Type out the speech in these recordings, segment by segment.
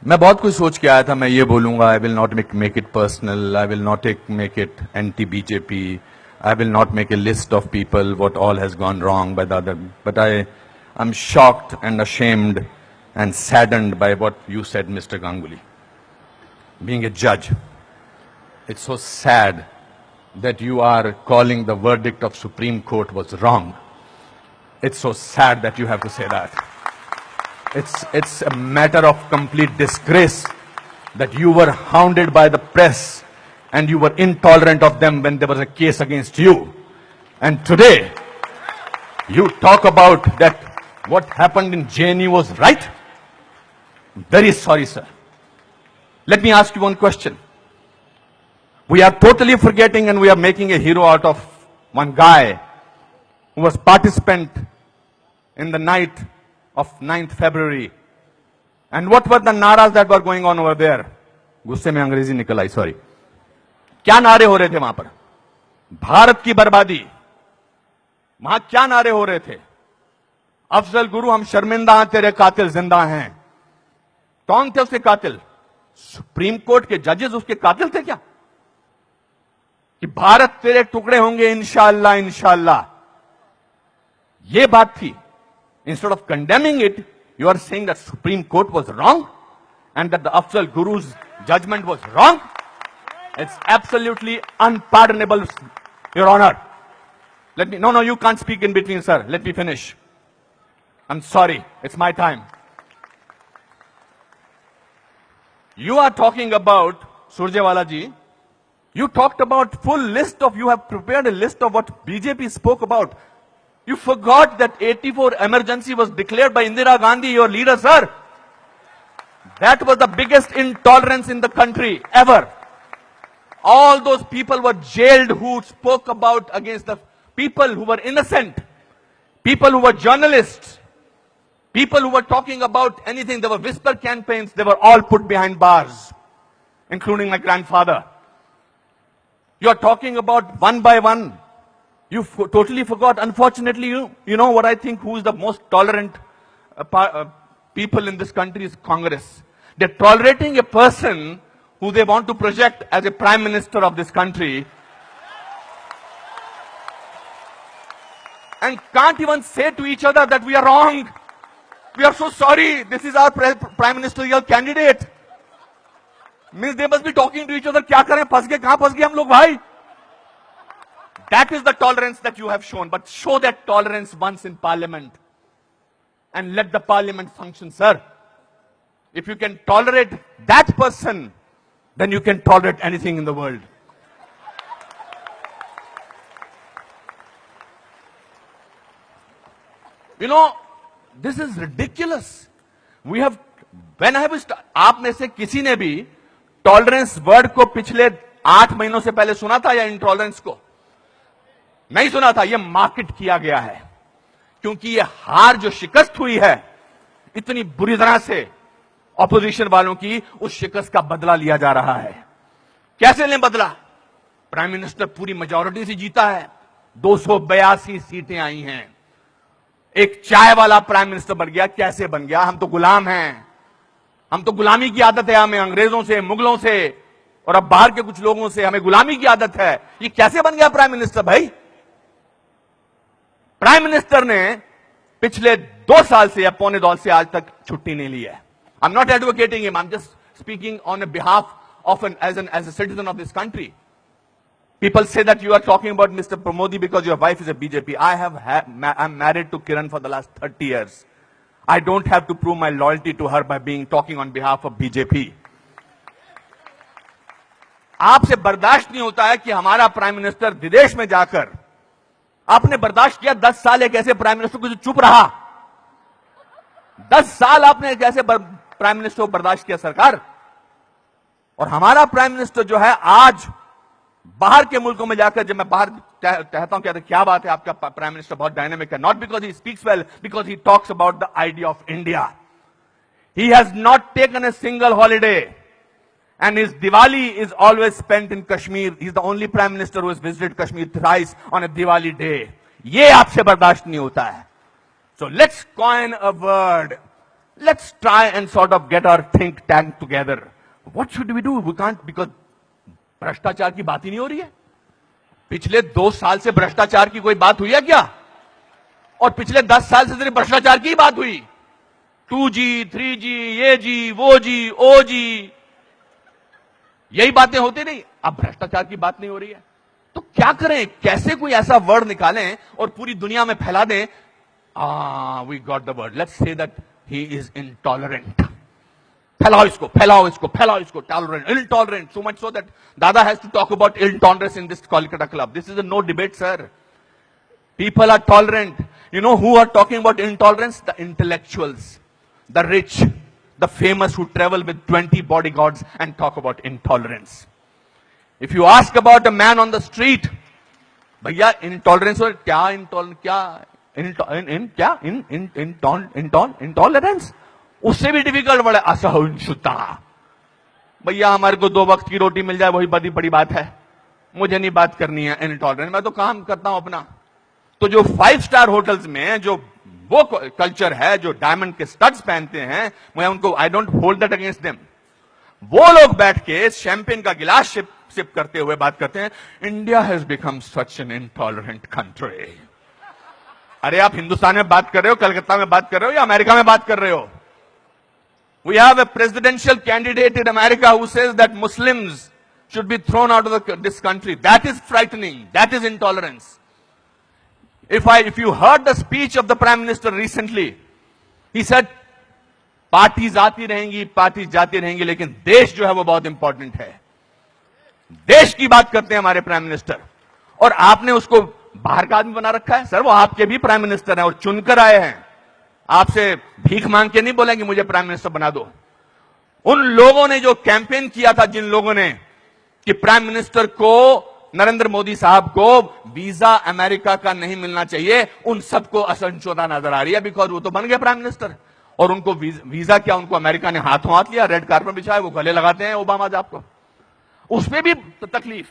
मैं बहुत कुछ सोच के आया था. मैं ये बोलूंगा, I will not make it personal, I will not make it anti BJP, I will not make a list of people what all has gone wrong by the other, but I am shocked and ashamed and saddened by what you said, Mr. Ganguly. Being a judge, it's so sad that you are calling the verdict of Supreme Court was wrong. It's so sad that you have to say that. It's a matter of complete disgrace that you were hounded by the press and you were intolerant of them when there was a case against you. And today, you talk about that what happened in JNU was right. Very sorry, sir. Let me ask you one question. We are totally forgetting and we are making a hero out of one guy who was participant in the night of 9th February. And what were the naras that were going on over there? गुस्से में अंग्रेजी निकल आई, sorry. क्या नारे हो रहे थे वहां पर? भारत की बर्बादी. वहां क्या नारे हो रहे थे? अफजल गुरु, हम शर्मिंदा हैं, तेरे कातिल जिंदा हैं. कौन थे उसके कातिल? सुप्रीम कोर्ट के जजेस उसके कातिल थे क्या? कि भारत तेरे टुकड़े होंगे इंशाअल्लाह इंशाअल्लाह, ये बात थी. Instead of condemning it, you are saying that Supreme Court was wrong and that the Afzal Guru's judgment was wrong. It's absolutely unpardonable, Your Honor. No, you can't speak in between, sir. Let me finish. I'm sorry. It's my time. You are talking about, Surjewala ji, you talked about you have prepared a list of what BJP spoke about. You forgot that 84 emergency was declared by Indira Gandhi, your leader, sir. That was the biggest intolerance in the country ever. All those people were jailed who spoke about against the people who were innocent, people who were journalists, people who were talking about anything. There were whisper campaigns. They were all put behind bars, including my grandfather. You are talking about one by one. You totally forgot. Unfortunately, you know what I think, who is the most tolerant people in this country is Congress. They're tolerating a person who they want to project as a prime minister of this country and can't even say to each other that we are wrong. We are so sorry. This is our prime ministerial candidate. Means they must be talking to each other. क्या करें? फंस गए, कहां फंस गए हम लोग भाई? That is the tolerance that you have shown. But show that tolerance once in parliament and let the parliament function, sir. If you can tolerate that person, then you can tolerate anything in the world. You know, this is ridiculous. We have, when I was, आप में से किसी ने भी tolerance word को पिछले 8 महीनों से पहले सुना था या इंटॉलरेंस को? नहीं सुना था. यह मार्केट किया गया है क्योंकि यह हार जो शिकस्त हुई है इतनी बुरी तरह से ऑपोजिशन वालों की, उस शिकस्त का बदला लिया जा रहा है. कैसे लें बदला? प्राइम मिनिस्टर पूरी मेजॉरिटी से जीता है. 282 सीटें आई हैं. एक चाय वाला प्राइम मिनिस्टर बन गया. कैसे बन गया? हम तो गुलाम हैं. हम तो गुलामी की आदत है. हमें अंग्रेजों से, मुगलों से और अब बाहर के कुछ लोगों से हमें गुलामी की आदत है. ये कैसे बन गया प्राइम मिनिस्टर भाई? प्राइम मिनिस्टर ने पिछले 2 साल से या पौने 2 साल से आज तक छुट्टी नहीं ली है. I am not advocating him, I am just speaking on behalf of as a citizen of this country. People say that you are talking about Mr. Modi because your wife is a BJP. I'm married to Kiran for the last 30 years. I don't have to prove my loyalty to her by talking on behalf of BJP. आपसे बर्दाश्त नहीं होता है कि हमारा prime minister विदेश में जाकर, आपने बर्दाश्त किया 10 साल एक ऐसे प्राइम मिनिस्टर को जो चुप रहा. 10 साल आपने एक ऐसे प्राइम मिनिस्टर को बर्दाश्त किया सरकार. और हमारा प्राइम मिनिस्टर जो है आज बाहर के मुल्कों में जाकर, जब मैं बाहर कहता हूं कहते क्या बात है आपका प्राइम मिनिस्टर बहुत डायनेमिक है, not because he speaks well, because he talks about the idea of India. He has not taken a single holiday and his Diwali is always spent in Kashmir. He's the only prime minister who has visited Kashmir thrice on a Diwali day. ये आपसे बर्दाश्त नहीं होता है. So let's coin a word. let's try and sort of get our think tank together. What should we do? We can't, because भ्रष्टाचार की बात ही नहीं हो रही है. पिछले 2 साल से भ्रष्टाचार की कोई बात हुई है क्या? और पिछले 10 साल से सिर्फ भ्रष्टाचार की बात हुई. 2G, 3G, ये जी, वो जी, ओ जी, यही बातें होती नहीं. अब भ्रष्टाचार की बात नहीं हो रही है. तो क्या करें? कैसे कोई ऐसा वर्ड निकालें और पूरी दुनिया में फैला दें? We got the word. Let's say that he is intolerant. फैलाओ इसको, फैलाओ इसको, फैलाओ इसको. Tolerant, intolerant, so much so that Dada has to talk about intolerance in this Kolkata club. This is a no debate, sir. People are tolerant. You know who are talking about intolerance? The intellectuals, the rich, the famous who travel with 20 bodyguards and talk about intolerance. If you ask about a man on the street, भैया intolerance और क्या intolerance? उससे भी difficult word है असहिष्णुता. भैया हमारे को 2 वक्त की रोटी मिल जाए वही बड़ी बड़ी बात है. मुझे नहीं बात करनी है intolerance. मैं तो काम करता हूं अपना. तो जो 5 स्टार होटल्स में जो वो कल्चर है, जो डायमंड के स्टड्स पहनते हैं, मैं उनको I don't hold that against them. वो लोग बैठ के शैंपेन का गिलास सिप करते हुए बात करते हैं, India has become such an intolerant country. अरे आप हिंदुस्तान में बात कर रहे हो, कलकत्ता में बात कर रहे हो या अमेरिका में बात कर रहे हो? We have a presidential candidate in America who says that Muslims should be thrown out of this country. That is frightening. That is intolerance. If you heard the speech of the Prime Minister recently, he said, parties आती रहेंगी, parties जाती रहेंगी, लेकिन देश जो है वो बहुत इंपॉर्टेंट है. देश की बात करते हैं हमारे प्राइम मिनिस्टर. और आपने उसको बाहर का आदमी बना रखा है. सर वो आपके भी प्राइम मिनिस्टर हैं और चुनकर आए हैं. आपसे भीख मांग के नहीं बोलेंगे मुझे प्राइम मिनिस्टर बना दो. उन लोगों ने जो कैंपेन किया था, जिन लोगों ने कि प्राइम मिनिस्टर को, नरेंद्र मोदी साहब को वीजा अमेरिका का नहीं मिलना चाहिए, उन सबको असहिष्णुता नजर आ रही है. बिकॉज वो तो बन गए प्राइम मिनिस्टर. और उनको वीजा क्या, उनको अमेरिका ने हाथों हाथ लिया, रेड कार्पेट बिछाया, वो गले लगाते हैं ओबामा साहब को. उस पर भी तकलीफ,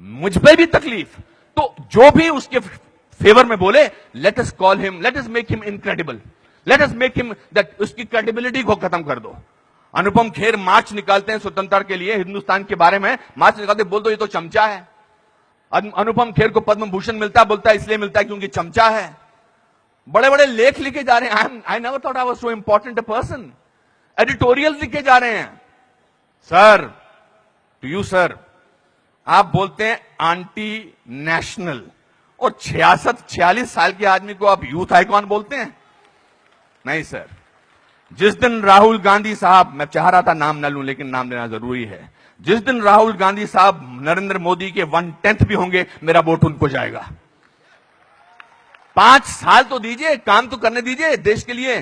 मुझ पर भी तकलीफ. तो जो भी उसके फेवर में बोले, let us call him, let us make him incredible, let us make him that, उसकी क्रेडिबिलिटी को खत्म कर दो. अनुपम खेर मार्च निकालते हैं स्वतंत्रता के लिए, हिंदुस्तान के बारे में मार्च निकालते, बोल दो ये तो चमचा है. अनुपम खेर को पद्म भूषण मिलता है, बोलता है इसलिए मिलता है क्योंकि चमचा है. बड़े बड़े लेख लिखे जा रहे हैं. I never thought I was so important a person. Editorial लिखे जा रहे हैं. सर, टू यू सर, आप बोलते हैं आंटी नेशनल, और 46 साल के आदमी को आप यूथ आइकॉन बोलते हैं? नहीं सर. जिस दिन राहुल गांधी साहब, मैं चाह रहा था नाम न लूं लेकिन नाम लेना जरूरी है, जिस दिन राहुल गांधी साहब नरेंद्र मोदी के 1/10 भी होंगे, मेरा वोट उनको जाएगा. 5 साल तो दीजिए, काम तो करने दीजिए देश के लिए.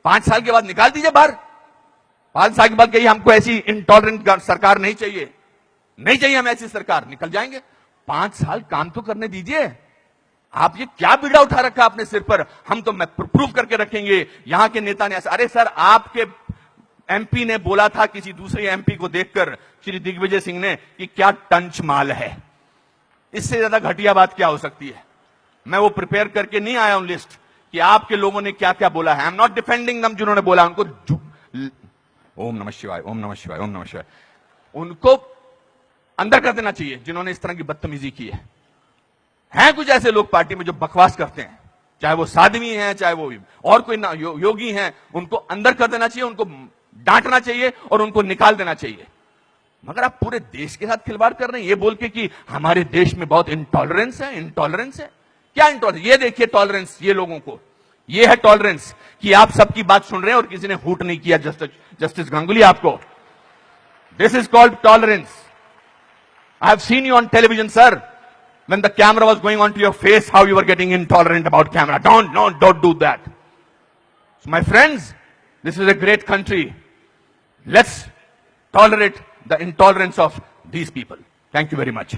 5 साल के बाद निकाल दीजिए बाहर. 5 साल के बाद कहिए हमको ऐसी इंटॉलरेंट सरकार नहीं चाहिए, नहीं चाहिए हमें ऐसी सरकार, निकल जाएंगे. 5 साल काम तो करने दीजिए. आप ये क्या बीड़ा उठा रखा अपने सिर पर, हम तो मैं प्रूव करके रखेंगे, यहां के नेता ने ऐसा. अरे सर, आपके एमपी ने बोला था किसी दूसरे एमपी को देखकर, श्री दिग्विजय सिंह ने, कि क्या टंच माल है. इससे ज्यादा घटिया बात क्या हो सकती है. मैं वो प्रिपेयर करके नहीं आया हूं लिस्ट कि आपके लोगों ने क्या क्या बोला है. आई एम नॉट डिफेंडिंग दम. जिन्होंने बोला उनको ओम नमः शिवाय, ओम नमः शिवाय, ओम नमः शिवाय, उनको अंदर कर देना चाहिए जिन्होंने इस तरह की बदतमीजी की है. हैं कुछ ऐसे लोग पार्टी में जो बकवास करते हैं, चाहे वो साध्वी हैं, चाहे वो और कोई योगी हैं, उनको अंदर कर देना चाहिए, उनको डांटना चाहिए और उनको निकाल देना चाहिए. मगर आप पूरे देश के साथ खिलवाड़ कर रहे हैं ये बोल के कि हमारे देश में बहुत इंटॉलरेंस है. इंटॉलरेंस है क्या? इंटॉलरेंस ये देखिए, टॉलरेंस ये लोगों को, ये है टॉलरेंस कि आप सबकी बात सुन रहे हैं और किसी ने हूट नहीं किया. जस्टिस गांगुली आपको, this is called tolerance. I have seen you on television sir, when the camera was going on to your face, how you were getting intolerant about camera. Don't do that. So my friends, this is a great country. Let's tolerate the intolerance of these people. Thank you very much.